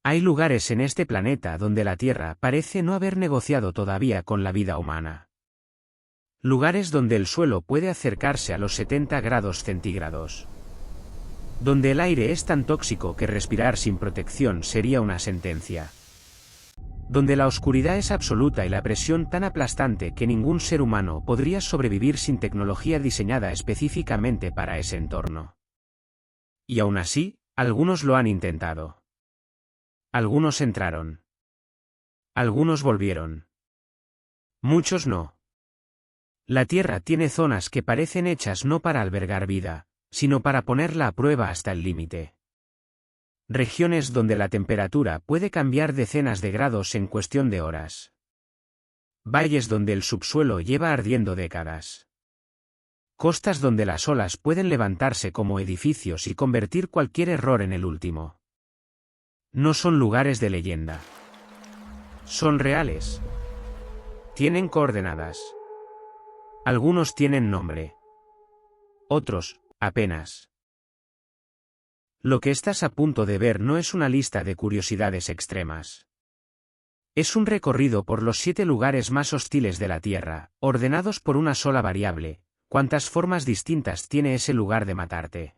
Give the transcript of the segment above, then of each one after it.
Hay lugares en este planeta donde la Tierra parece no haber negociado todavía con la vida humana. Lugares donde el suelo puede acercarse a los 70 grados centígrados. Donde el aire es tan tóxico que respirar sin protección sería una sentencia. Donde la oscuridad es absoluta y la presión tan aplastante que ningún ser humano podría sobrevivir sin tecnología diseñada específicamente para ese entorno. Y aún así, algunos lo han intentado. Algunos entraron. Algunos volvieron. Muchos no. La Tierra tiene zonas que parecen hechas no para albergar vida, sino para ponerla a prueba hasta el límite. Regiones donde la temperatura puede cambiar decenas de grados en cuestión de horas. Valles donde el subsuelo lleva ardiendo décadas. Costas donde las olas pueden levantarse como edificios y convertir cualquier error en el último. No son lugares de leyenda. Son reales. Tienen coordenadas. Algunos tienen nombre. Otros, apenas. Lo que estás a punto de ver no es una lista de curiosidades extremas. Es un recorrido por los 7 lugares más hostiles de la Tierra, ordenados por una sola variable: cuántas formas distintas tiene ese lugar de matarte.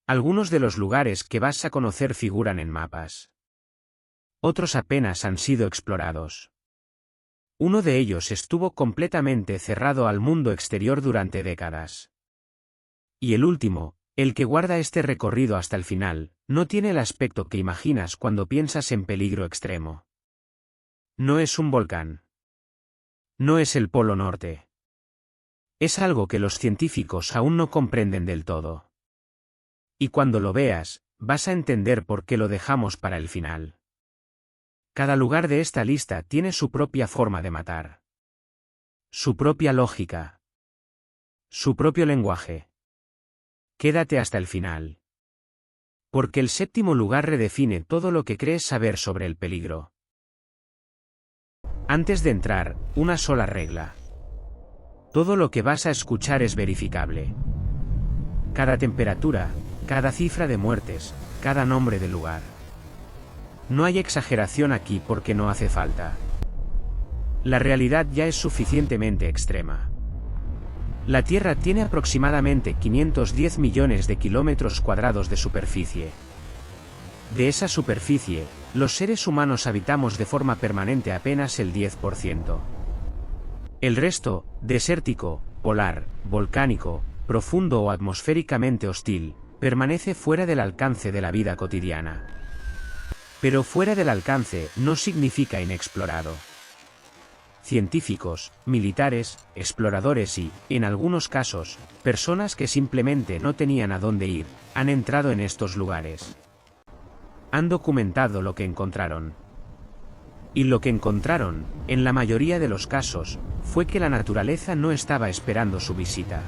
Algunos de los lugares que vas a conocer figuran en mapas. Otros apenas han sido explorados. Uno de ellos estuvo completamente cerrado al mundo exterior durante décadas. Y el último, el que guarda este recorrido hasta el final, no tiene el aspecto que imaginas cuando piensas en peligro extremo. No es un volcán. No es el Polo Norte. Es algo que los científicos aún no comprenden del todo. Y cuando lo veas, vas a entender por qué lo dejamos para el final. Cada lugar de esta lista tiene su propia forma de matar. Su propia lógica. Su propio lenguaje. Quédate hasta el final. Porque el 7º lugar redefine todo lo que crees saber sobre el peligro. Antes de entrar, una sola regla. Todo lo que vas a escuchar es verificable. Cada temperatura, cada cifra de muertes, cada nombre de lugar. No hay exageración aquí porque no hace falta. La realidad ya es suficientemente extrema. La Tierra tiene aproximadamente 510 millones de kilómetros cuadrados de superficie. De esa superficie, los seres humanos habitamos de forma permanente apenas el 10%. El resto, desértico, polar, volcánico, profundo o atmosféricamente hostil, permanece fuera del alcance de la vida cotidiana. Pero fuera del alcance no significa inexplorado. Científicos, militares, exploradores y, en algunos casos, personas que simplemente no tenían a dónde ir, han entrado en estos lugares. Han documentado lo que encontraron. Y lo que encontraron, en la mayoría de los casos, fue que la naturaleza no estaba esperando su visita.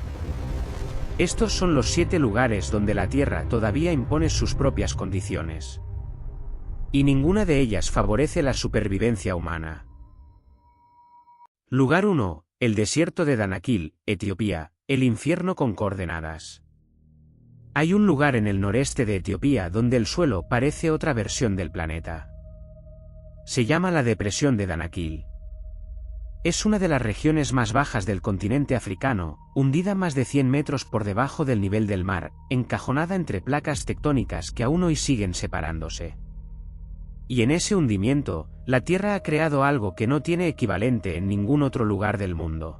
Estos son los 7 lugares donde la Tierra todavía impone sus propias condiciones. Y ninguna de ellas favorece la supervivencia humana. Lugar 1, el desierto de Danakil, Etiopía, el infierno con coordenadas. Hay un lugar en el noreste de Etiopía donde el suelo parece otra versión del planeta. Se llama la depresión de Danakil. Es una de las regiones más bajas del continente africano, hundida más de 100 metros por debajo del nivel del mar, encajonada entre placas tectónicas que aún hoy siguen separándose. Y en ese hundimiento, la Tierra ha creado algo que no tiene equivalente en ningún otro lugar del mundo.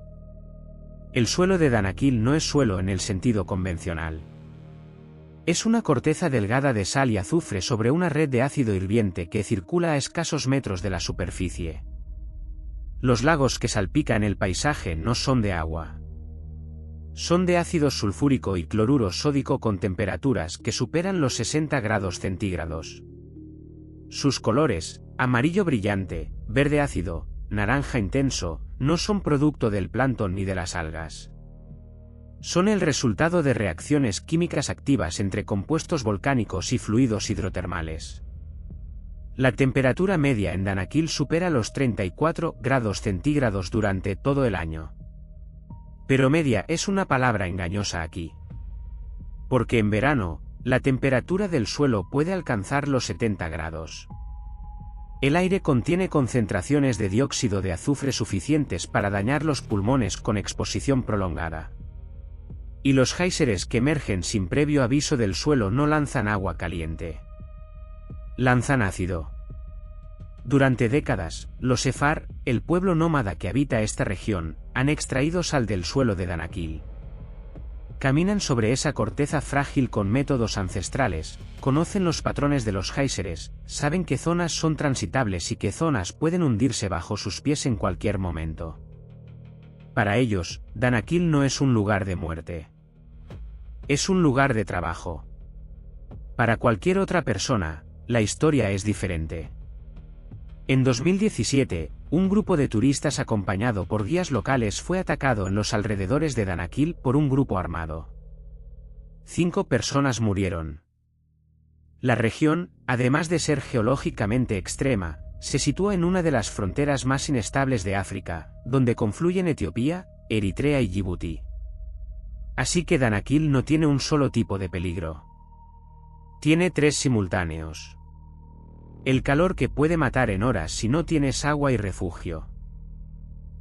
El suelo de Danakil no es suelo en el sentido convencional. Es una corteza delgada de sal y azufre sobre una red de ácido hirviente que circula a escasos metros de la superficie. Los lagos que salpican el paisaje no son de agua. Son de ácido sulfúrico y cloruro sódico con temperaturas que superan los 60 grados centígrados. Sus colores, amarillo brillante, verde ácido, naranja intenso, no son producto del plancton ni de las algas. Son el resultado de reacciones químicas activas entre compuestos volcánicos y fluidos hidrotermales. La temperatura media en Danakil supera los 34 grados centígrados durante todo el año. Pero media es una palabra engañosa aquí. Porque en verano, La temperatura del suelo puede alcanzar los 70 grados. El aire contiene concentraciones de dióxido de azufre suficientes para dañar los pulmones con exposición prolongada. Y los géiseres que emergen sin previo aviso del suelo no lanzan agua caliente. Lanzan ácido. Durante décadas, los sefar, el pueblo nómada que habita esta región, han extraído sal del suelo de Danakil. Caminan sobre esa corteza frágil con métodos ancestrales, conocen los patrones de los géiseres, saben qué zonas son transitables y qué zonas pueden hundirse bajo sus pies en cualquier momento. Para ellos, Danakil no es un lugar de muerte. Es un lugar de trabajo. Para cualquier otra persona, la historia es diferente. En 2017, un grupo de turistas acompañado por guías locales fue atacado en los alrededores de Danakil por un grupo armado. 5 personas murieron. La región, además de ser geológicamente extrema, se sitúa en una de las fronteras más inestables de África, donde confluyen Etiopía, Eritrea y Yibuti. Así que Danakil no tiene un solo tipo de peligro. Tiene 3 simultáneos. El calor que puede matar en horas si no tienes agua y refugio.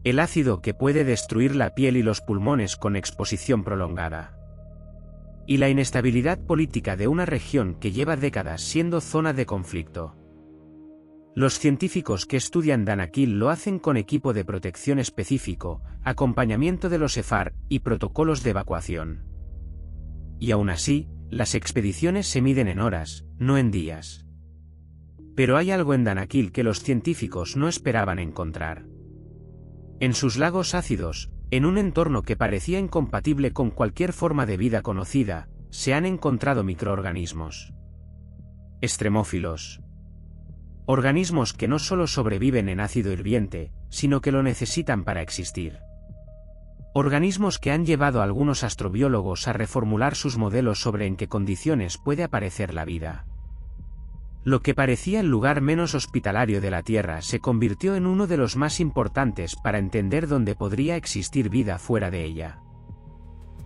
El ácido que puede destruir la piel y los pulmones con exposición prolongada. Y la inestabilidad política de una región que lleva décadas siendo zona de conflicto. Los científicos que estudian Danakil lo hacen con equipo de protección específico, acompañamiento de los sefar y protocolos de evacuación. Y aún así, las expediciones se miden en horas, no en días. Pero hay algo en Danakil que los científicos no esperaban encontrar. En sus lagos ácidos, en un entorno que parecía incompatible con cualquier forma de vida conocida, se han encontrado microorganismos. Extremófilos. Organismos que no solo sobreviven en ácido hirviente, sino que lo necesitan para existir. Organismos que han llevado a algunos astrobiólogos a reformular sus modelos sobre en qué condiciones puede aparecer la vida. Lo que parecía el lugar menos hospitalario de la Tierra se convirtió en uno de los más importantes para entender dónde podría existir vida fuera de ella.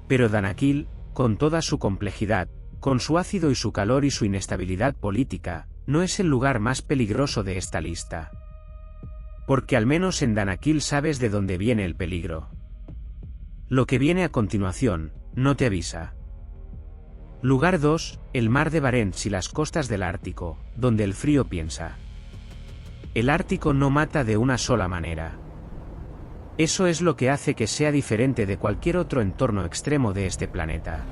Pero Danakil, con toda su complejidad, con su ácido y su calor y su inestabilidad política, no es el lugar más peligroso de esta lista. Porque al menos en Danakil sabes de dónde viene el peligro. Lo que viene a continuación, no te avisa. Lugar 2, el mar de Barents y las costas del Ártico, donde el frío piensa. El Ártico no mata de una sola manera. Eso es lo que hace que sea diferente de cualquier otro entorno extremo de este planeta.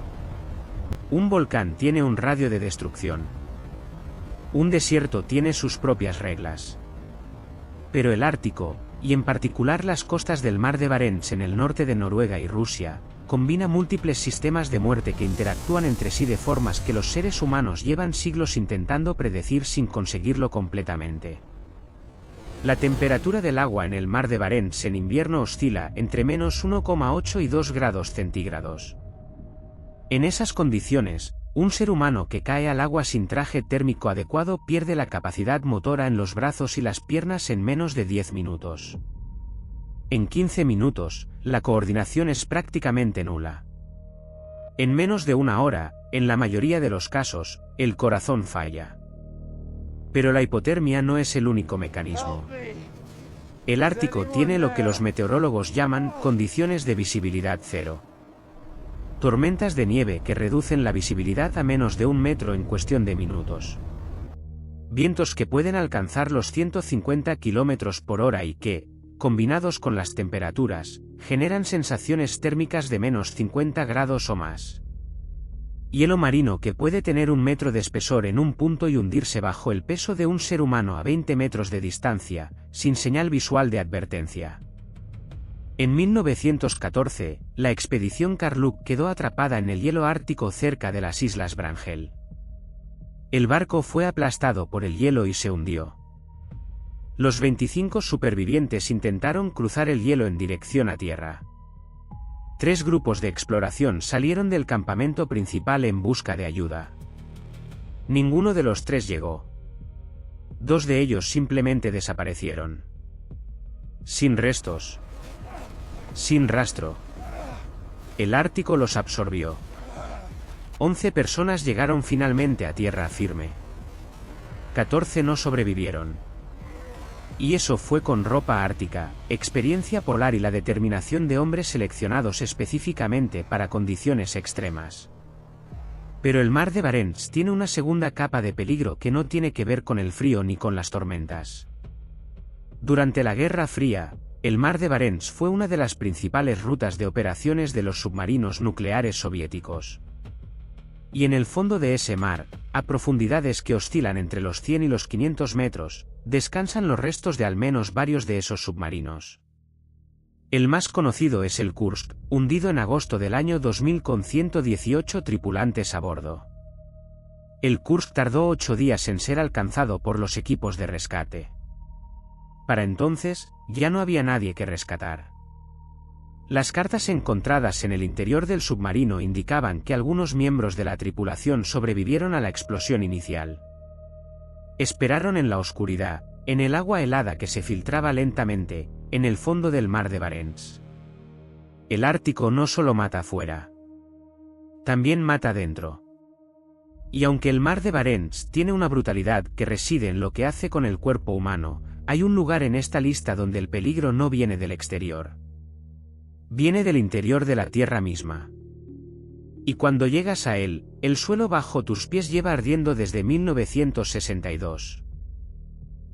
Un volcán tiene un radio de destrucción. Un desierto tiene sus propias reglas. Pero el Ártico, y en particular las costas del mar de Barents en el norte de Noruega y Rusia, combina múltiples sistemas de muerte que interactúan entre sí de formas que los seres humanos llevan siglos intentando predecir sin conseguirlo completamente. La temperatura del agua en el mar de Barents en invierno oscila entre menos 1,8 y 2 grados centígrados. En esas condiciones, un ser humano que cae al agua sin traje térmico adecuado pierde la capacidad motora en los brazos y las piernas en menos de 10 minutos. En 15 minutos, la coordinación es prácticamente nula. En menos de una hora, en la mayoría de los casos, el corazón falla. Pero la hipotermia no es el único mecanismo. El Ártico tiene lo que los meteorólogos llaman condiciones de visibilidad cero. Tormentas de nieve que reducen la visibilidad a menos de 1 metro en cuestión de minutos. Vientos que pueden alcanzar los 150 km por hora y que, combinados con las temperaturas, generan sensaciones térmicas de menos 50 grados o más. Hielo marino que puede tener 1 metro de espesor en un punto y hundirse bajo el peso de un ser humano a 20 metros de distancia, sin señal visual de advertencia. En 1914, la expedición Karluk quedó atrapada en el hielo ártico cerca de las Islas Wrangel. El barco fue aplastado por el hielo y se hundió. Los 25 supervivientes intentaron cruzar el hielo en dirección a tierra. 3 grupos de exploración salieron del campamento principal en busca de ayuda. Ninguno de los 3 llegó. 2 de ellos simplemente desaparecieron. Sin restos. Sin rastro. El Ártico los absorbió. 11 personas llegaron finalmente a tierra firme. 14 no sobrevivieron. Y eso fue con ropa ártica, experiencia polar y la determinación de hombres seleccionados específicamente para condiciones extremas. Pero el mar de Barents tiene una segunda capa de peligro que no tiene que ver con el frío ni con las tormentas. Durante la Guerra Fría, el mar de Barents fue una de las principales rutas de operaciones de los submarinos nucleares soviéticos. Y en el fondo de ese mar, a profundidades que oscilan entre los 100 y los 500 metros, descansan los restos de al menos varios de esos submarinos. El más conocido es el Kursk, hundido en agosto del año 2000 con 118 tripulantes a bordo. El Kursk tardó 8 días en ser alcanzado por los equipos de rescate. Para entonces, ya no había nadie que rescatar. Las cartas encontradas en el interior del submarino indicaban que algunos miembros de la tripulación sobrevivieron a la explosión inicial. Esperaron en la oscuridad, en el agua helada que se filtraba lentamente, en el fondo del mar de Barents. El Ártico no solo mata afuera, también mata dentro. Y aunque el mar de Barents tiene una brutalidad que reside en lo que hace con el cuerpo humano, hay un lugar en esta lista donde el peligro no viene del exterior. Viene del interior de la tierra misma. Y cuando llegas a él, el suelo bajo tus pies lleva ardiendo desde 1962.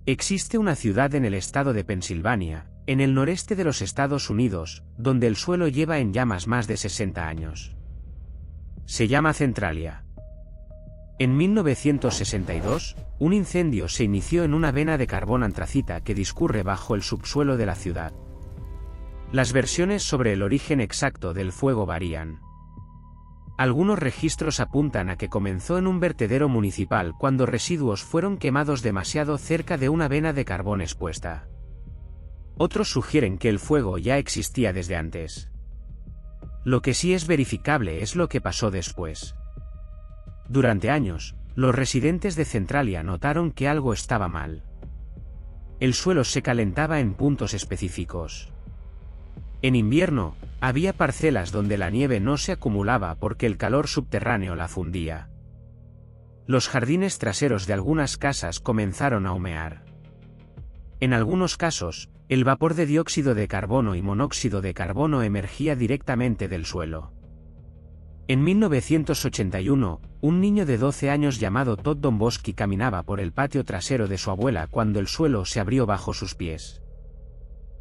Existe una ciudad en el estado de Pensilvania, en el noreste de los Estados Unidos, donde el suelo lleva en llamas más de 60 años. Se llama Centralia. En 1962, un incendio se inició en una vena de carbón antracita que discurre bajo el subsuelo de la ciudad. Las versiones sobre el origen exacto del fuego varían. Algunos registros apuntan a que comenzó en un vertedero municipal cuando residuos fueron quemados demasiado cerca de una vena de carbón expuesta. Otros sugieren que el fuego ya existía desde antes. Lo que sí es verificable es lo que pasó después. Durante años, los residentes de Centralia notaron que algo estaba mal. El suelo se calentaba en puntos específicos. En invierno, había parcelas donde la nieve no se acumulaba porque el calor subterráneo la fundía. Los jardines traseros de algunas casas comenzaron a humear. En algunos casos, el vapor de dióxido de carbono y monóxido de carbono emergía directamente del suelo. En 1981, un niño de 12 años llamado Todd Domboski caminaba por el patio trasero de su abuela cuando el suelo se abrió bajo sus pies.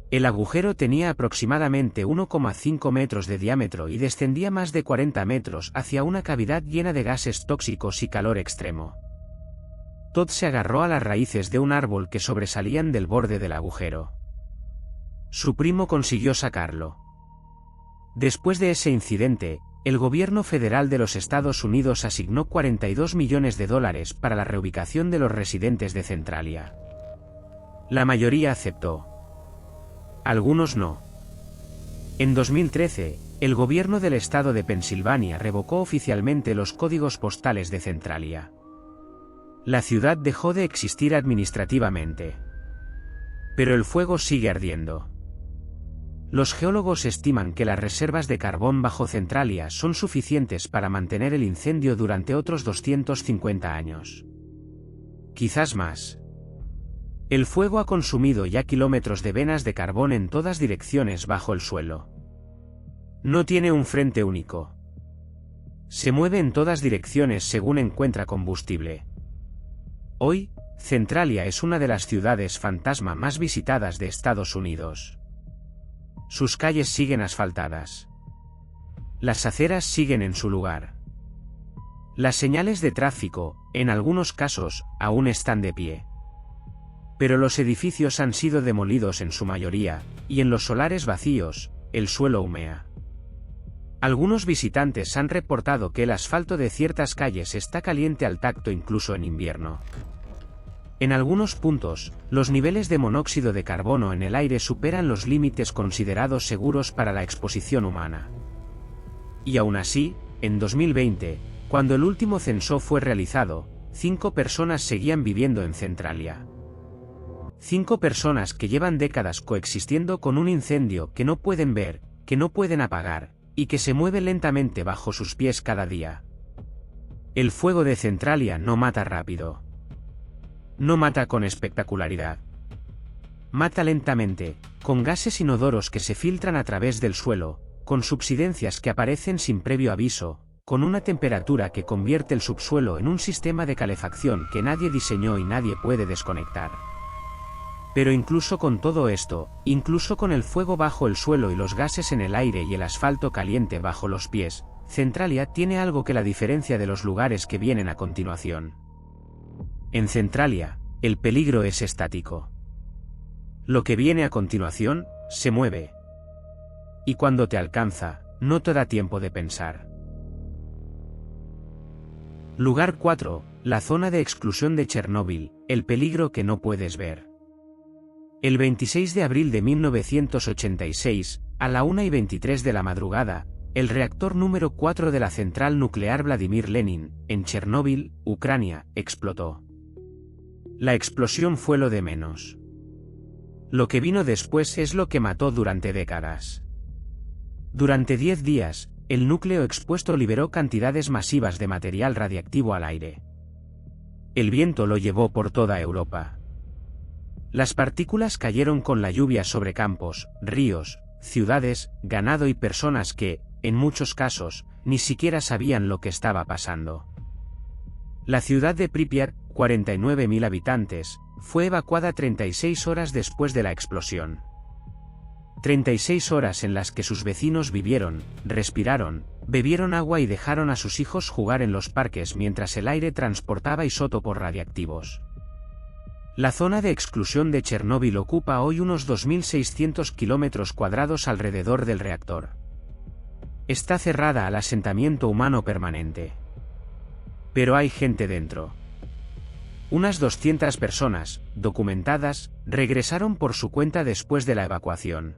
El agujero tenía aproximadamente 1,5 metros de diámetro y descendía más de 40 metros hacia una cavidad llena de gases tóxicos y calor extremo. Todd se agarró a las raíces de un árbol que sobresalían del borde del agujero. Su primo consiguió sacarlo. Después de ese incidente, el gobierno federal de los Estados Unidos asignó $42 millones para la reubicación de los residentes de Centralia. La mayoría aceptó. Algunos no. En 2013, el gobierno del estado de Pensilvania revocó oficialmente los códigos postales de Centralia. La ciudad dejó de existir administrativamente. Pero el fuego sigue ardiendo. Los geólogos estiman que las reservas de carbón bajo Centralia son suficientes para mantener el incendio durante otros 250 años. Quizás más. El fuego ha consumido ya kilómetros de venas de carbón en todas direcciones bajo el suelo. No tiene un frente único. Se mueve en todas direcciones según encuentra combustible. Hoy, Centralia es una de las ciudades fantasma más visitadas de Estados Unidos. Sus calles siguen asfaltadas. Las aceras siguen en su lugar. Las señales de tráfico, en algunos casos, aún están de pie. Pero los edificios han sido demolidos en su mayoría, y en los solares vacíos, el suelo humea. Algunos visitantes han reportado que el asfalto de ciertas calles está caliente al tacto incluso en invierno. En algunos puntos, los niveles de monóxido de carbono en el aire superan los límites considerados seguros para la exposición humana. Y aún así, en 2020, cuando el último censo fue realizado, 5 personas seguían viviendo en Centralia. 5 personas que llevan décadas coexistiendo con un incendio que no pueden ver, que no pueden apagar, y que se mueve lentamente bajo sus pies cada día. El fuego de Centralia no mata rápido. No mata con espectacularidad. Mata lentamente, con gases inodoros que se filtran a través del suelo, con subsidencias que aparecen sin previo aviso, con una temperatura que convierte el subsuelo en un sistema de calefacción que nadie diseñó y nadie puede desconectar. Pero incluso con todo esto, incluso con el fuego bajo el suelo y los gases en el aire y el asfalto caliente bajo los pies, Centralia tiene algo que la diferencia de los lugares que vienen a continuación. En Centralia, el peligro es estático. Lo que viene a continuación, se mueve. Y cuando te alcanza, no te da tiempo de pensar. Lugar 4, la zona de exclusión de Chernóbil, el peligro que no puedes ver. El 26 de abril de 1986, a la 1:23 de la madrugada, el reactor número 4 de la central nuclear Vladimir Lenin, en Chernóbil, Ucrania, explotó. La explosión fue lo de menos. Lo que vino después es lo que mató durante décadas. Durante 10 días, el núcleo expuesto liberó cantidades masivas de material radiactivo al aire. El viento lo llevó por toda Europa. Las partículas cayeron con la lluvia sobre campos, ríos, ciudades, ganado y personas que, en muchos casos, ni siquiera sabían lo que estaba pasando. La ciudad de Pripyat, 49.000 habitantes, fue evacuada 36 horas después de la explosión. 36 horas en las que sus vecinos vivieron, respiraron, bebieron agua y dejaron a sus hijos jugar en los parques mientras el aire transportaba isótopos radiactivos. La zona de exclusión de Chernóbil ocupa hoy unos 2.600 kilómetros cuadrados alrededor del reactor. Está cerrada al asentamiento humano permanente. Pero hay gente dentro. Unas 200 personas, documentadas, regresaron por su cuenta después de la evacuación.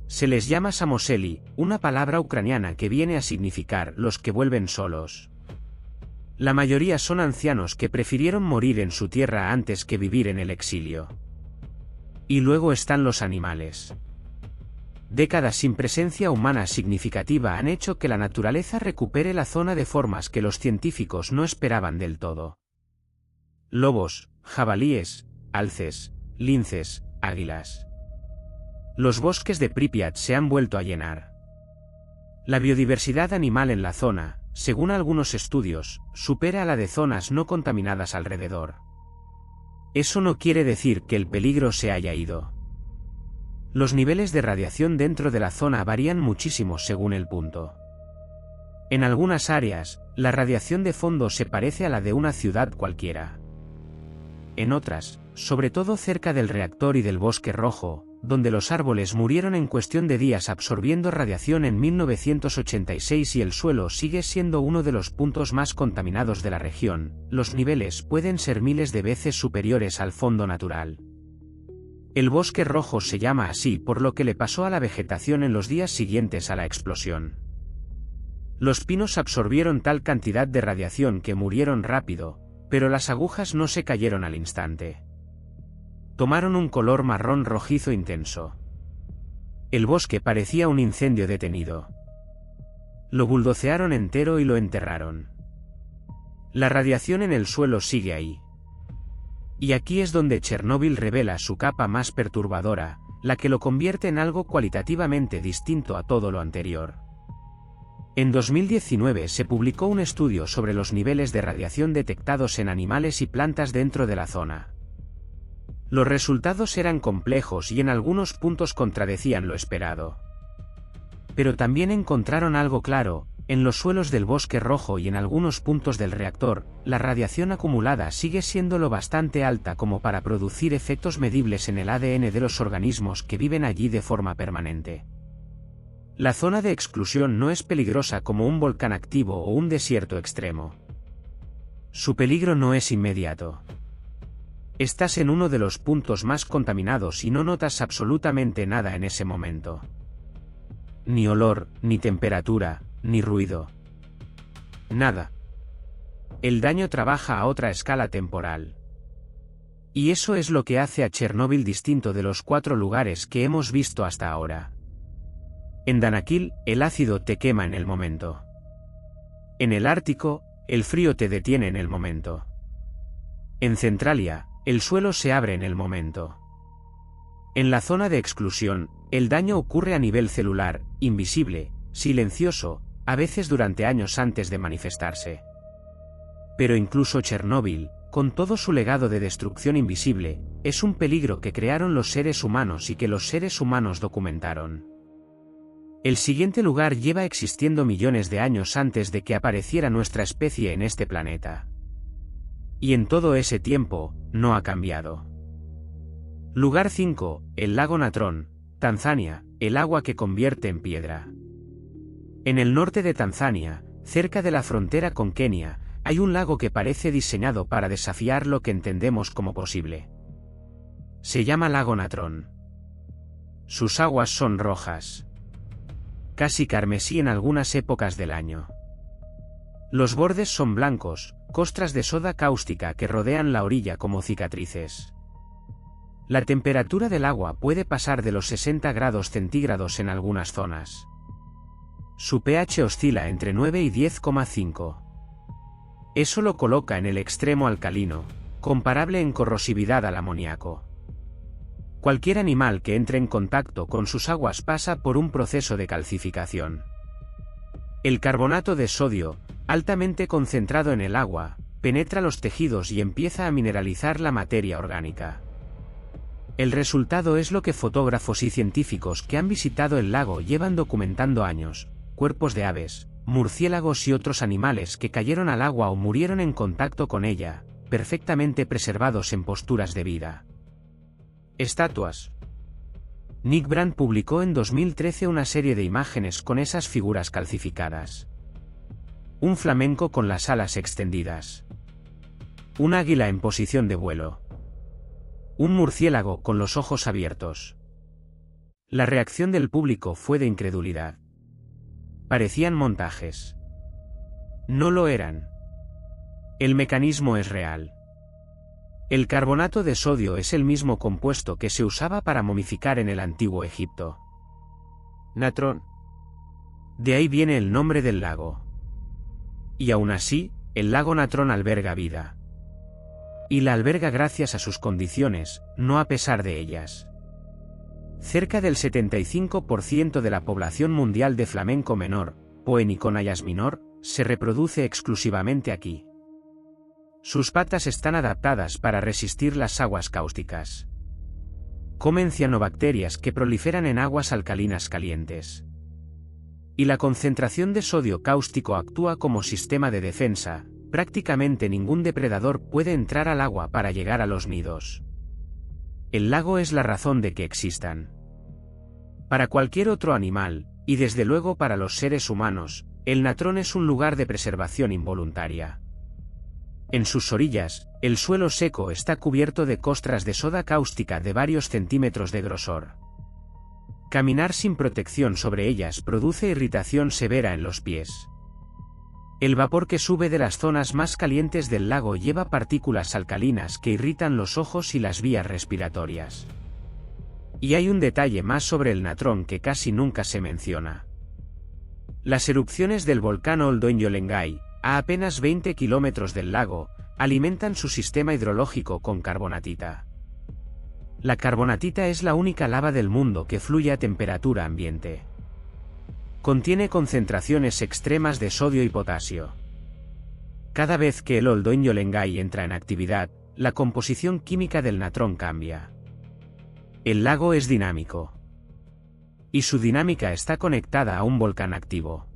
Se les llama samoseli, una palabra ucraniana que viene a significar los que vuelven solos. La mayoría son ancianos que prefirieron morir en su tierra antes que vivir en el exilio. Y luego están los animales. Décadas sin presencia humana significativa han hecho que la naturaleza recupere la zona de formas que los científicos no esperaban del todo. Lobos, jabalíes, alces, linces, águilas. Los bosques de Pripyat se han vuelto a llenar. La biodiversidad animal en la zona, según algunos estudios, supera a la de zonas no contaminadas alrededor. Eso no quiere decir que el peligro se haya ido. Los niveles de radiación dentro de la zona varían muchísimo según el punto. En algunas áreas, la radiación de fondo se parece a la de una ciudad cualquiera. En otras, sobre todo cerca del reactor y del bosque rojo, donde los árboles murieron en cuestión de días absorbiendo radiación en 1986 y el suelo sigue siendo uno de los puntos más contaminados de la región, los niveles pueden ser miles de veces superiores al fondo natural. El bosque rojo se llama así por lo que le pasó a la vegetación en los días siguientes a la explosión. Los pinos absorbieron tal cantidad de radiación que murieron rápido, pero las agujas no se cayeron al instante. Tomaron un color marrón rojizo intenso. El bosque parecía un incendio detenido. Lo buldocearon entero y lo enterraron. La radiación en el suelo sigue ahí. Y aquí es donde Chernóbil revela su capa más perturbadora, la que lo convierte en algo cualitativamente distinto a todo lo anterior. En 2019 se publicó un estudio sobre los niveles de radiación detectados en animales y plantas dentro de la zona. Los resultados eran complejos y en algunos puntos contradecían lo esperado. Pero también encontraron algo claro: en los suelos del bosque rojo y en algunos puntos del reactor, la radiación acumulada sigue siendo lo bastante alta como para producir efectos medibles en el ADN de los organismos que viven allí de forma permanente. La zona de exclusión no es peligrosa como un volcán activo o un desierto extremo. Su peligro no es inmediato. Estás en uno de los puntos más contaminados y no notas absolutamente nada en ese momento. Ni olor, ni temperatura, ni ruido. Nada. El daño trabaja a otra escala temporal. Y eso es lo que hace a Chernóbil distinto de los 4 lugares que hemos visto hasta ahora. En Danakil, el ácido te quema en el momento. En el Ártico, el frío te detiene en el momento. En Centralia, el suelo se abre en el momento. En la zona de exclusión, el daño ocurre a nivel celular, invisible, silencioso, a veces durante años antes de manifestarse. Pero incluso Chernóbil, con todo su legado de destrucción invisible, es un peligro que crearon los seres humanos y que los seres humanos documentaron. El siguiente lugar lleva existiendo millones de años antes de que apareciera nuestra especie en este planeta. Y en todo ese tiempo, no ha cambiado. Lugar 5, el lago Natron, Tanzania, el agua que convierte en piedra. En el norte de Tanzania, cerca de la frontera con Kenia, hay un lago que parece diseñado para desafiar lo que entendemos como posible. Se llama lago Natron. Sus aguas son rojas, casi carmesí en algunas épocas del año. Los bordes son blancos, costras de soda cáustica que rodean la orilla como cicatrices. La temperatura del agua puede pasar de los 60 grados centígrados en algunas zonas. Su pH oscila entre 9 y 10,5. Eso lo coloca en el extremo alcalino, comparable en corrosividad al amoníaco. Cualquier animal que entre en contacto con sus aguas pasa por un proceso de calcificación. El carbonato de sodio, altamente concentrado en el agua, penetra los tejidos y empieza a mineralizar la materia orgánica. El resultado es lo que fotógrafos y científicos que han visitado el lago llevan documentando años: cuerpos de aves, murciélagos y otros animales que cayeron al agua o murieron en contacto con ella, perfectamente preservados en posturas de vida. Estatuas. Nick Brand publicó en 2013 una serie de imágenes con esas figuras calcificadas. Un flamenco con las alas extendidas. Un águila en posición de vuelo. Un murciélago con los ojos abiertos. La reacción del público fue de incredulidad. Parecían montajes. No lo eran. El mecanismo es real. El carbonato de sodio es el mismo compuesto que se usaba para momificar en el antiguo Egipto. Natron. De ahí viene el nombre del lago. Y aún así, el lago Natron alberga vida. Y la alberga gracias a sus condiciones, no a pesar de ellas. Cerca del 75% de la población mundial de flamenco menor, Poeniconias minor, se reproduce exclusivamente aquí. Sus patas están adaptadas para resistir las aguas cáusticas. Comen cianobacterias que proliferan en aguas alcalinas calientes. Y la concentración de sodio cáustico actúa como sistema de defensa. Prácticamente ningún depredador puede entrar al agua para llegar a los nidos. El lago es la razón de que existan. Para cualquier otro animal, y desde luego para los seres humanos, el Natron es un lugar de preservación involuntaria. En sus orillas, el suelo seco está cubierto de costras de soda cáustica de varios centímetros de grosor. Caminar sin protección sobre ellas produce irritación severa en los pies. El vapor que sube de las zonas más calientes del lago lleva partículas alcalinas que irritan los ojos y las vías respiratorias. Y hay un detalle más sobre el Natron que casi nunca se menciona. Las erupciones del volcán Oloitoño-Lengai, a apenas 20 kilómetros del lago, alimentan su sistema hidrológico con carbonatita. La carbonatita es la única lava del mundo que fluye a temperatura ambiente. Contiene concentraciones extremas de sodio y potasio. Cada vez que el Oloitoño-Lengai entra en actividad, la composición química del Natron cambia. El lago es dinámico. Y su dinámica está conectada a un volcán activo.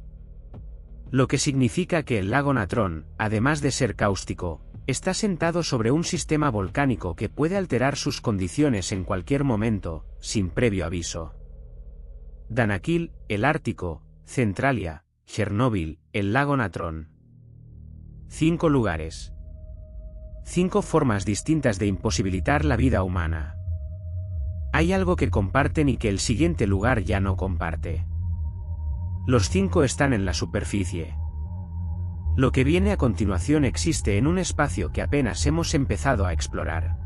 Lo que significa que el lago Natron, además de ser cáustico, está sentado sobre un sistema volcánico que puede alterar sus condiciones en cualquier momento, sin previo aviso. Danakil, el Ártico, Centralia, Chernóbil, el lago Natron. 5 lugares. 5 formas distintas de imposibilitar la vida humana. Hay algo que comparten y que el siguiente lugar ya no comparte. Los 5 están en la superficie. Lo que viene a continuación existe en un espacio que apenas hemos empezado a explorar.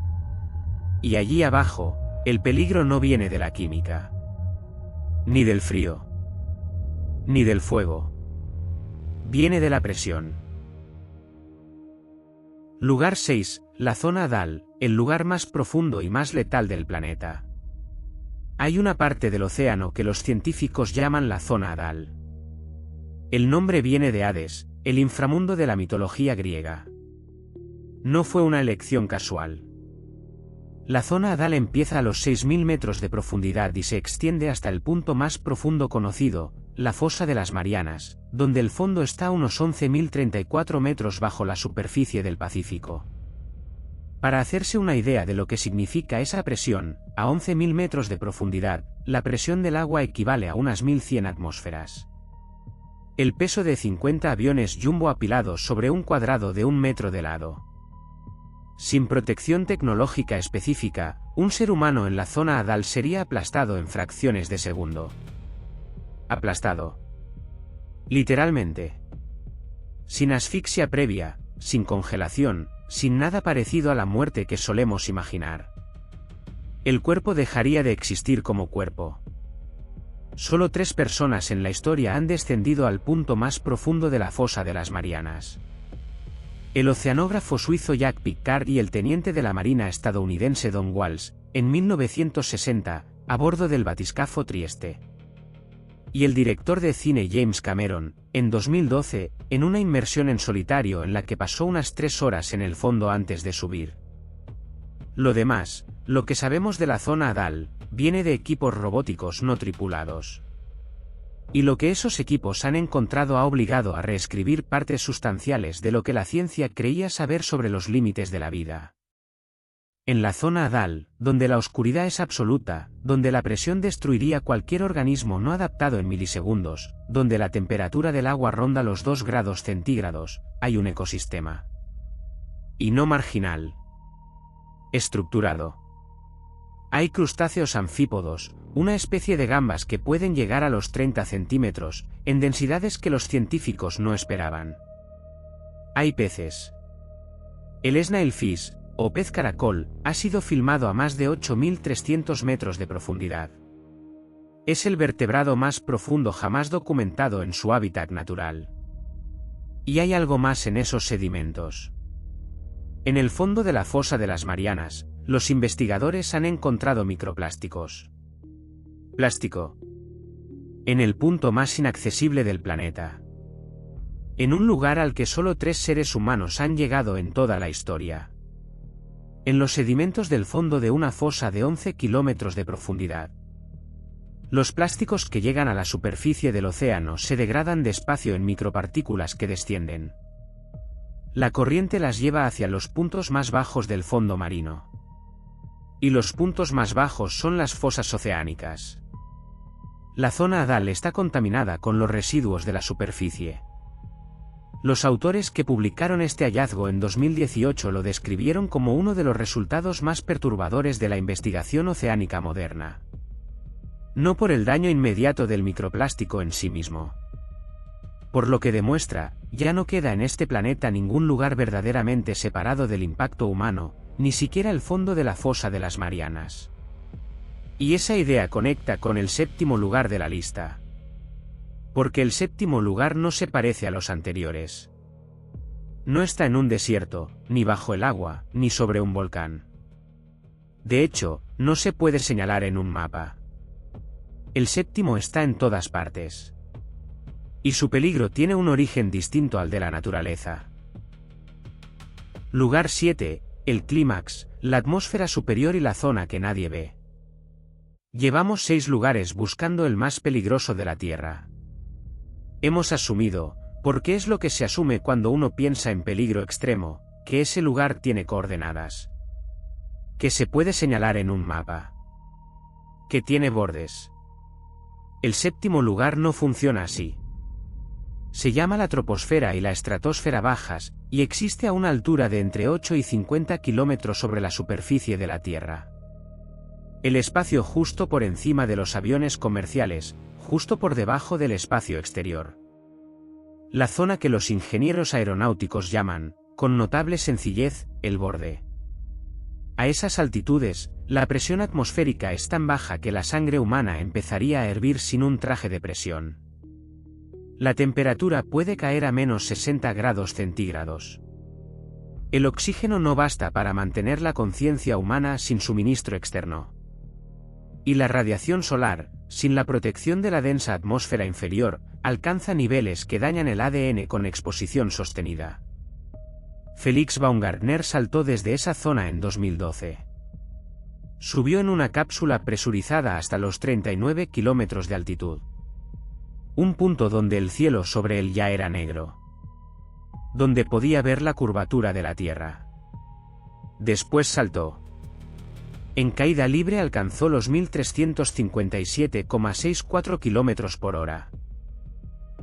Y allí abajo, el peligro no viene de la química. Ni del frío. Ni del fuego. Viene de la presión. Lugar 6. La zona Dal, el lugar más profundo y más letal del planeta. Hay una parte del océano que los científicos llaman la zona Dal. El nombre viene de Hades, el inframundo de la mitología griega. No fue una elección casual. La zona Dal empieza a los 6.000 metros de profundidad y se extiende hasta el punto más profundo conocido, la fosa de las Marianas, donde el fondo está a unos 11.034 metros bajo la superficie del Pacífico. Para hacerse una idea de lo que significa esa presión, a 11.000 metros de profundidad, la presión del agua equivale a unas 1.100 atmósferas. El peso de 50 aviones Jumbo apilados sobre un cuadrado de 1 metro de lado. Sin protección tecnológica específica, un ser humano en la zona Dal sería aplastado en fracciones de segundo. Aplastado. Literalmente. Sin asfixia previa, sin congelación, sin nada parecido a la muerte que solemos imaginar. El cuerpo dejaría de existir como cuerpo. Solo 3 personas en la historia han descendido al punto más profundo de la fosa de las Marianas. El oceanógrafo suizo Jack Piccard y el teniente de la Marina estadounidense Don Walsh, en 1960, a bordo del batiscafo Trieste. Y el director de cine James Cameron, en 2012, en una inmersión en solitario en la que pasó unas 3 horas en el fondo antes de subir. Lo demás, lo que sabemos de la zona Dal, viene de equipos robóticos no tripulados. Y lo que esos equipos han encontrado ha obligado a reescribir partes sustanciales de lo que la ciencia creía saber sobre los límites de la vida. En la zona Dal, donde la oscuridad es absoluta, donde la presión destruiría cualquier organismo no adaptado en milisegundos, donde la temperatura del agua ronda los 2 grados centígrados, hay un ecosistema. Y no marginal. Estructurado. Hay crustáceos anfípodos, una especie de gambas que pueden llegar a los 30 centímetros, en densidades que los científicos no esperaban. Hay peces. El snailfish, o pez caracol, ha sido filmado a más de 8.300 metros de profundidad. Es el vertebrado más profundo jamás documentado en su hábitat natural. Y hay algo más en esos sedimentos. En el fondo de la fosa de las Marianas, los investigadores han encontrado microplásticos. Plástico. En el punto más inaccesible del planeta. En un lugar al que solo 3 seres humanos han llegado en toda la historia. En los sedimentos del fondo de una fosa de 11 kilómetros de profundidad. Los plásticos que llegan a la superficie del océano se degradan despacio en micropartículas que descienden. La corriente las lleva hacia los puntos más bajos del fondo marino. Y los puntos más bajos son las fosas oceánicas. La zona Dal está contaminada con los residuos de la superficie. Los autores que publicaron este hallazgo en 2018 lo describieron como uno de los resultados más perturbadores de la investigación oceánica moderna. No por el daño inmediato del microplástico en sí mismo. Por lo que demuestra, ya no queda en este planeta ningún lugar verdaderamente separado del impacto humano, ni siquiera el fondo de la fosa de las Marianas. Y esa idea conecta con el 7º lugar de la lista. Porque el 7º lugar no se parece a los anteriores. No está en un desierto, ni bajo el agua, ni sobre un volcán. De hecho, no se puede señalar en un mapa. El 7º está en todas partes. Y su peligro tiene un origen distinto al de la naturaleza. Lugar 7, el clímax, la atmósfera superior y la zona que nadie ve. Llevamos 6 lugares buscando el más peligroso de la Tierra. Hemos asumido, porque es lo que se asume cuando uno piensa en peligro extremo, que ese lugar tiene coordenadas. Que se puede señalar en un mapa. Que tiene bordes. El 7º lugar no funciona así. Se llama la troposfera y la estratosfera bajas, y existe a una altura de entre 8 y 50 kilómetros sobre la superficie de la Tierra. El espacio justo por encima de los aviones comerciales, justo por debajo del espacio exterior. La zona que los ingenieros aeronáuticos llaman, con notable sencillez, el borde. A esas altitudes, la presión atmosférica es tan baja que la sangre humana empezaría a hervir sin un traje de presión. La temperatura puede caer a menos 60 grados centígrados. El oxígeno no basta para mantener la conciencia humana sin suministro externo. Y la radiación solar, sin la protección de la densa atmósfera inferior, alcanza niveles que dañan el ADN con exposición sostenida. Felix Baumgartner saltó desde esa zona en 2012. Subió en una cápsula presurizada hasta los 39 kilómetros de altitud. Un punto donde el cielo sobre él ya era negro. Donde podía ver la curvatura de la Tierra. Después saltó. En caída libre alcanzó los 1357,64 km por hora.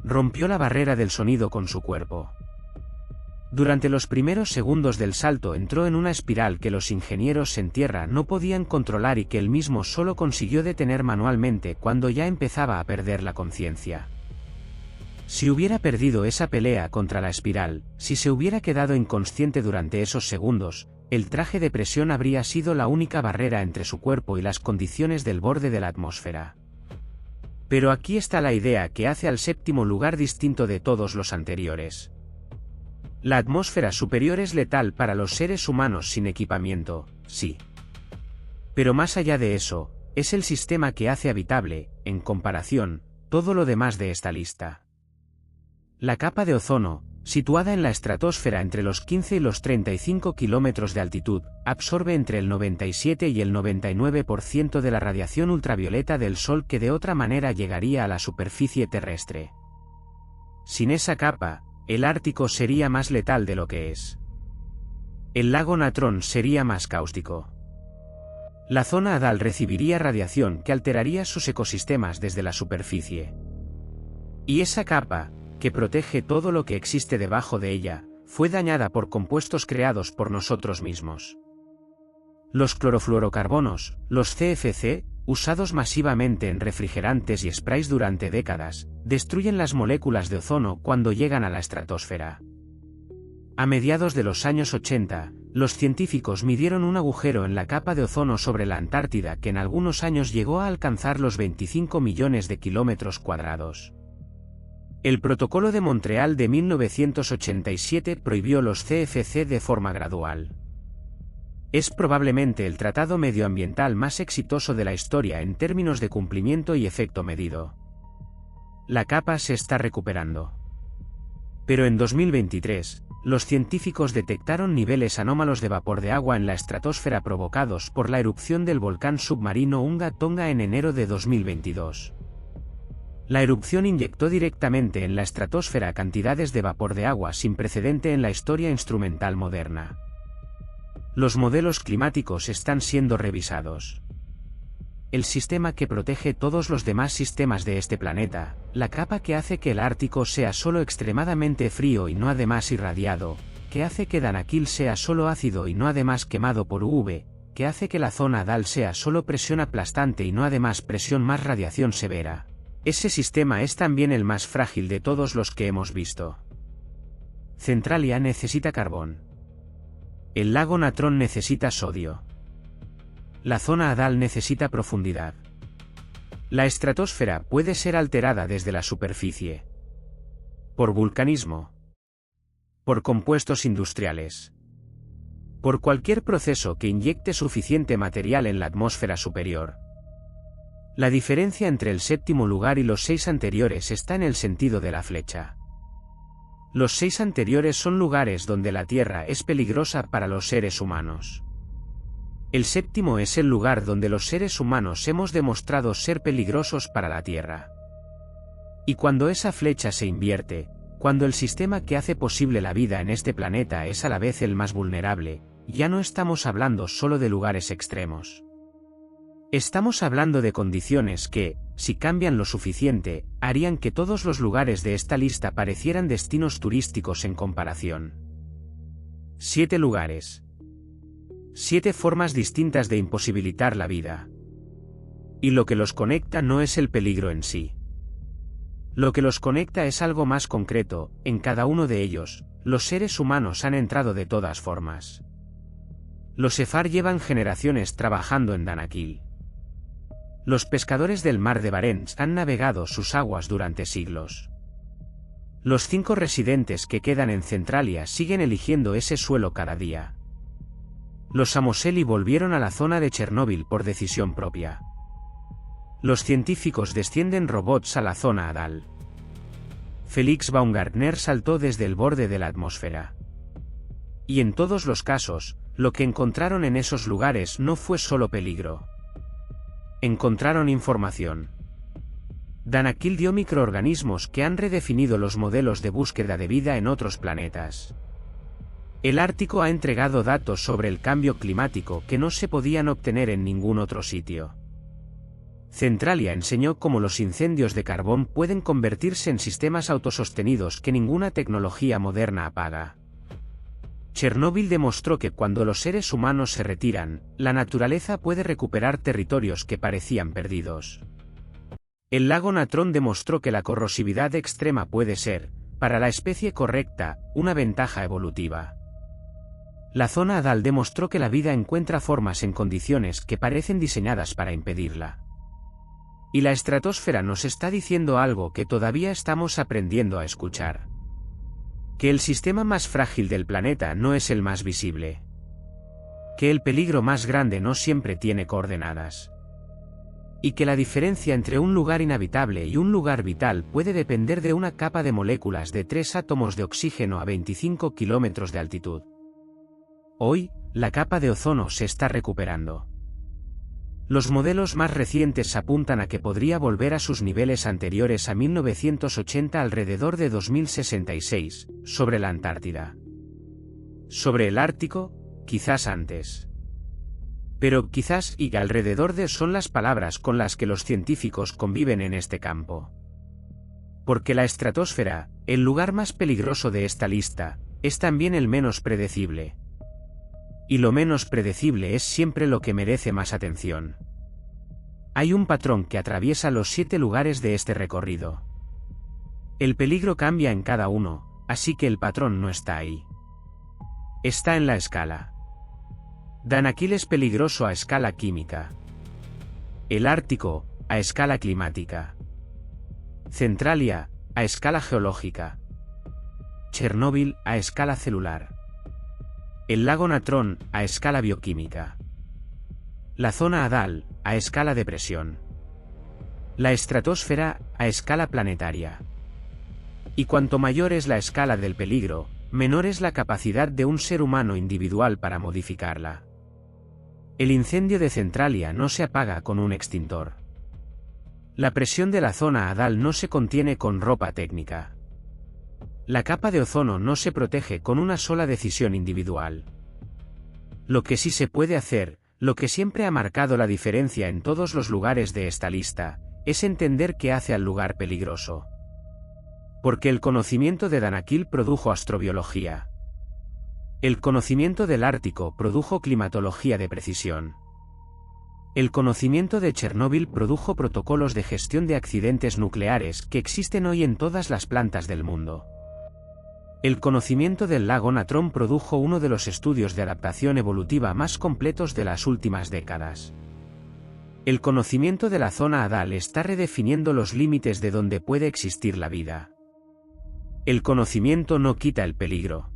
Rompió la barrera del sonido con su cuerpo. Durante los primeros segundos del salto entró en una espiral que los ingenieros en tierra no podían controlar y que él mismo solo consiguió detener manualmente cuando ya empezaba a perder la conciencia. Si hubiera perdido esa pelea contra la espiral, si se hubiera quedado inconsciente durante esos segundos, el traje de presión habría sido la única barrera entre su cuerpo y las condiciones del borde de la atmósfera. Pero aquí está la idea que hace al séptimo lugar distinto de todos los anteriores. La atmósfera superior es letal para los seres humanos sin equipamiento, sí. Pero más allá de eso, es el sistema que hace habitable, en comparación, todo lo demás de esta lista. La capa de ozono, situada en la estratosfera entre los 15 y los 35 kilómetros de altitud, absorbe entre el 97 y el 99% de la radiación ultravioleta del Sol que de otra manera llegaría a la superficie terrestre. Sin esa capa, el Ártico sería más letal de lo que es. El lago Natrón sería más cáustico. La zona Hadal recibiría radiación que alteraría sus ecosistemas desde la superficie. Y esa capa, que protege todo lo que existe debajo de ella, fue dañada por compuestos creados por nosotros mismos. Los clorofluorocarbonos, los CFC, usados masivamente en refrigerantes y sprays durante décadas, destruyen las moléculas de ozono cuando llegan a la estratosfera. A mediados de los años 80, los científicos midieron un agujero en la capa de ozono sobre la Antártida que en algunos años llegó a alcanzar los 25 millones de kilómetros cuadrados. El Protocolo de Montreal de 1987 prohibió los CFC de forma gradual. Es probablemente el tratado medioambiental más exitoso de la historia en términos de cumplimiento y efecto medido. La capa se está recuperando. Pero en 2023, los científicos detectaron niveles anómalos de vapor de agua en la estratosfera provocados por la erupción del volcán submarino Unga Tonga en enero de 2022. La erupción inyectó directamente en la estratosfera cantidades de vapor de agua sin precedente en la historia instrumental moderna. Los modelos climáticos están siendo revisados. El sistema que protege todos los demás sistemas de este planeta, la capa que hace que el Ártico sea solo extremadamente frío y no además irradiado, que hace que Danakil sea solo ácido y no además quemado por UV, que hace que la zona Hadal sea solo presión aplastante y no además presión más radiación severa. Ese sistema es también el más frágil de todos los que hemos visto. Centralia necesita carbón. El lago Natrón necesita sodio. La zona Hadal necesita profundidad. La estratosfera puede ser alterada desde la superficie. Por vulcanismo. Por compuestos industriales. Por cualquier proceso que inyecte suficiente material en la atmósfera superior. La diferencia entre el séptimo lugar y los 6 anteriores está en el sentido de la flecha. Los 6 anteriores son lugares donde la Tierra es peligrosa para los seres humanos. El séptimo es el lugar donde los seres humanos hemos demostrado ser peligrosos para la Tierra. Y cuando esa flecha se invierte, cuando el sistema que hace posible la vida en este planeta es a la vez el más vulnerable, ya no estamos hablando solo de lugares extremos. Estamos hablando de condiciones que, si cambian lo suficiente, harían que todos los lugares de esta lista parecieran destinos turísticos en comparación. 7 lugares. 7 formas distintas de imposibilitar la vida. Y lo que los conecta no es el peligro en sí. Lo que los conecta es algo más concreto. En cada uno de ellos, los seres humanos han entrado de todas formas. Los Sefar llevan generaciones trabajando en Danakil. Los pescadores del mar de Barents han navegado sus aguas durante siglos. Los 5 residentes que quedan en Centralia siguen eligiendo ese suelo cada día. Los Amoseli volvieron a la zona de Chernóbil por decisión propia. Los científicos descienden robots a la zona Adal. Felix Baumgartner saltó desde el borde de la atmósfera. Y en todos los casos, lo que encontraron en esos lugares no fue solo peligro. Encontraron información. Danakil dio microorganismos que han redefinido los modelos de búsqueda de vida en otros planetas. El Ártico ha entregado datos sobre el cambio climático que no se podían obtener en ningún otro sitio. Centralia enseñó cómo los incendios de carbón pueden convertirse en sistemas autosostenidos que ninguna tecnología moderna apaga. Chernóbil demostró que cuando los seres humanos se retiran, la naturaleza puede recuperar territorios que parecían perdidos. El lago Natrón demostró que la corrosividad extrema puede ser, para la especie correcta, una ventaja evolutiva. La zona Adal demostró que la vida encuentra formas en condiciones que parecen diseñadas para impedirla. Y la estratosfera nos está diciendo algo que todavía estamos aprendiendo a escuchar. Que el sistema más frágil del planeta no es el más visible. Que el peligro más grande no siempre tiene coordenadas. Y que la diferencia entre un lugar inhabitable y un lugar vital puede depender de una capa de moléculas de 3 átomos de oxígeno a 25 kilómetros de altitud. Hoy, la capa de ozono se está recuperando. Los modelos más recientes apuntan a que podría volver a sus niveles anteriores a 1980 alrededor de 2066, sobre la Antártida. Sobre el Ártico, quizás antes. Pero quizás y alrededor de son las palabras con las que los científicos conviven en este campo. Porque la estratosfera, el lugar más peligroso de esta lista, es también el menos predecible. Y lo menos predecible es siempre lo que merece más atención. Hay un patrón que atraviesa los 7 lugares de este recorrido. El peligro cambia en cada uno, así que el patrón no está ahí. Está en la escala. Danakil es peligroso a escala química. El Ártico, a escala climática. Centralia, a escala geológica. Chernóbil, a escala celular. El lago Natrón, a escala bioquímica. La zona Adal, a escala de presión. La estratosfera, a escala planetaria. Y cuanto mayor es la escala del peligro, menor es la capacidad de un ser humano individual para modificarla. El incendio de Centralia no se apaga con un extintor. La presión de la zona Adal no se contiene con ropa técnica. La capa de ozono no se protege con una sola decisión individual. Lo que sí se puede hacer, lo que siempre ha marcado la diferencia en todos los lugares de esta lista, es entender qué hace al lugar peligroso. Porque el conocimiento de Danakil produjo astrobiología. El conocimiento del Ártico produjo climatología de precisión. El conocimiento de Chernóbil produjo protocolos de gestión de accidentes nucleares que existen hoy en todas las plantas del mundo. El conocimiento del lago Natrón produjo uno de los estudios de adaptación evolutiva más completos de las últimas décadas. El conocimiento de la zona Adal está redefiniendo los límites de donde puede existir la vida. El conocimiento no quita el peligro.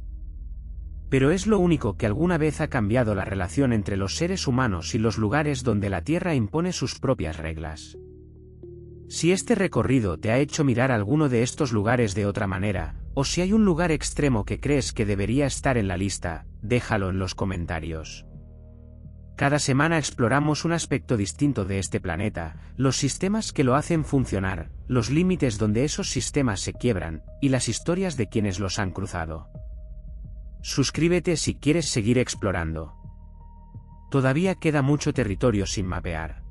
Pero es lo único que alguna vez ha cambiado la relación entre los seres humanos y los lugares donde la Tierra impone sus propias reglas. Si este recorrido te ha hecho mirar alguno de estos lugares de otra manera, o si hay un lugar extremo que crees que debería estar en la lista, déjalo en los comentarios. Cada semana exploramos un aspecto distinto de este planeta, los sistemas que lo hacen funcionar, los límites donde esos sistemas se quiebran, y las historias de quienes los han cruzado. Suscríbete si quieres seguir explorando. Todavía queda mucho territorio sin mapear.